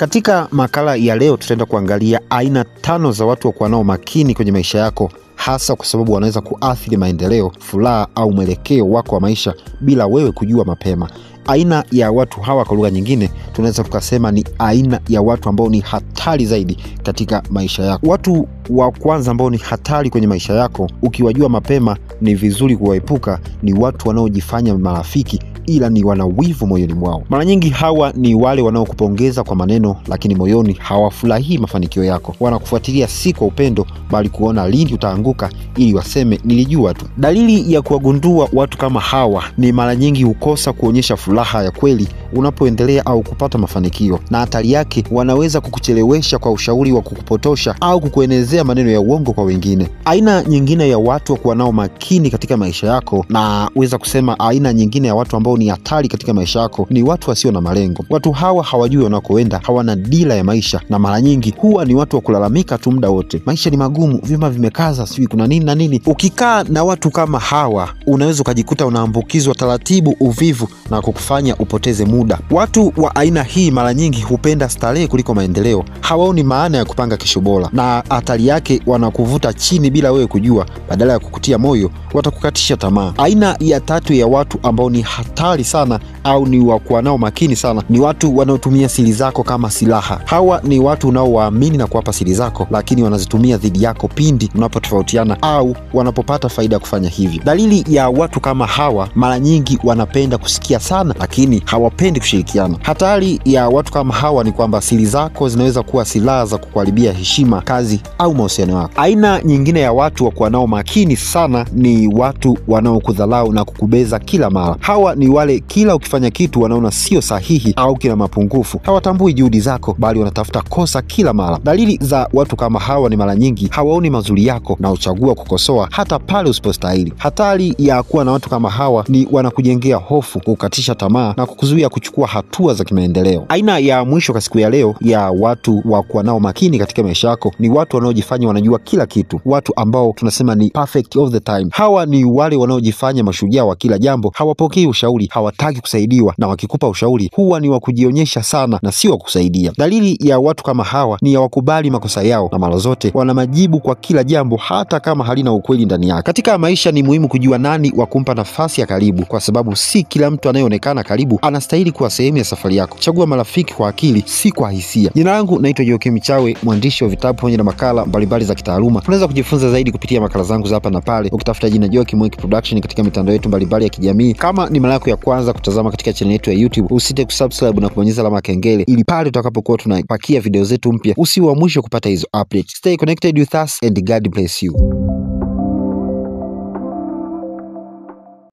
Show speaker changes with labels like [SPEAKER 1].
[SPEAKER 1] Katika makala ya leo tutaenda kuangalia aina 5 za watu wa kuwa nao makini kwenye maisha yako, hasa kwa sababu wanaweza kuathiri maendeleo, furaha au mwelekeo wako wa maisha bila wewe kujua mapema. Aina ya watu hawa kwa lugha nyingine tunaweza tukasema ni aina ya watu ambao ni hatari zaidi katika maisha yako. Watu wa kwanza ambao ni hatari kwenye maisha yako, ukiwajua mapema ni vizuri kuwaepuka, ni watu wanaojifanya marafiki ila ni wana wivu moyoni mwao. Mara nyingi hawa ni wale wanaokupongeza kwa maneno, lakini moyoni hawafurahii mafanikio yako. Wanakufuatilia si kwa upendo, bali kuona lini utaanguka ili waseme nilijua tu. Dalili ya kuwagundua watu kama hawa ni mara nyingi hukosa kuonyesha furaha ya kweli unapoendelea au kupata mafanikio, na hatari yake wanaweza kukuchelewesha kwa ushauri wa kukupotosha au kukuenezea maneno ya uongo kwa wengine. Aina nyingine ya watu wa kuwa nao makini katika maisha yako, na weza kusema aina nyingine ya watu ambao ni hatari katika maisha yako, ni watu wasio na malengo. Watu hawa hawajui wanakoenda, hawana dira ya maisha, na mara nyingi huwa ni watu wa kulalamika tu muda wote. Maisha ni magumu, vyuma vimekaza, sijui kuna nini na nini. Ukikaa na watu kama hawa, unaweza ukajikuta unaambukizwa taratibu uvivu na kukufanya upoteze muda. Watu wa aina hii mara nyingi hupenda starehe kuliko maendeleo. Hawaoni maana ya kupanga kesho bora, na hatari yake wanakuvuta chini bila wewe kujua. Badala ya kukutia moyo, watakukatisha tamaa. Aina ya 3 ya watu ambao ni hatari sana au ni wa kuwa nao makini sana, ni watu wanaotumia siri zako kama silaha. Hawa ni watu unaowaamini na kuwapa siri zako, lakini wanazitumia dhidi yako pindi unapotofautiana au wanapopata faida ya kufanya hivyo. Dalili ya watu kama hawa, mara nyingi wanapenda kusikia sana, lakini hawapendi kushirikiana. Hatari ya watu kama hawa ni kwamba siri zako zinaweza kuwa silaha za kukuharibia heshima, kazi au mahusiano yako. Aina nyingine ya watu wa kuwa nao makini sana ni watu wanaokudharau na kukubeza kila mara. Hawa ni wale kila ukifanya kitu wanaona sio sahihi au kina mapungufu. Hawatambui juhudi zako, bali wanatafuta kosa kila mara. Dalili za watu kama hawa ni mara nyingi hawaoni mazuri yako na uchagua kukosoa hata pale usipostahili. Hatari ya kuwa na watu kama hawa ni wanakujengea hofu, kukatisha tamaa na kukuzuia kuchukua hatua za kimaendeleo. Aina ya mwisho kwa siku ya leo ya watu wa kuwa nao makini katika maisha yako ni watu wanaojifanya wanajua kila kitu. Watu ambao tunasema ni perfect all the time. Hawa ni wale wanaojifanya mashujaa wa kila jambo. Hawapokei ushauri, hawataki kusaidiwa, na wakikupa ushauri huwa ni wa kujionyesha sana na si wa kusaidia. Dalili ya watu kama hawa ni ya wakubali makosa yao, na mara zote wana majibu kwa kila jambo hata kama halina ukweli ndani yake. Katika maisha ni muhimu kujua nani wa kumpa nafasi ya karibu, kwa sababu si kila mtu anayeonekana karibu anastahili kuwa sehemu ya safari yako. Chagua marafiki kwa akili, si kwa hisia. Jina langu naitwa Joakim Chawe, mwandishi wa vitabu pamoja na makala mbalimbali za kitaaluma. Unaweza kujifunza zaidi kupitia makala zangu za hapa na pale ukitafuta jina Joakim Production katika mitandao yetu mbalimbali ya kijamii. Kama ni mara yako ya kwanza kutazama katika channel yetu ya YouTube, usite kusubscribe na kubonyeza alama ya kengele ili pale tutakapokuwa tunapakia video zetu mpya usiwe wa mwisho kupata hizo updates. Stay connected with us and God bless you.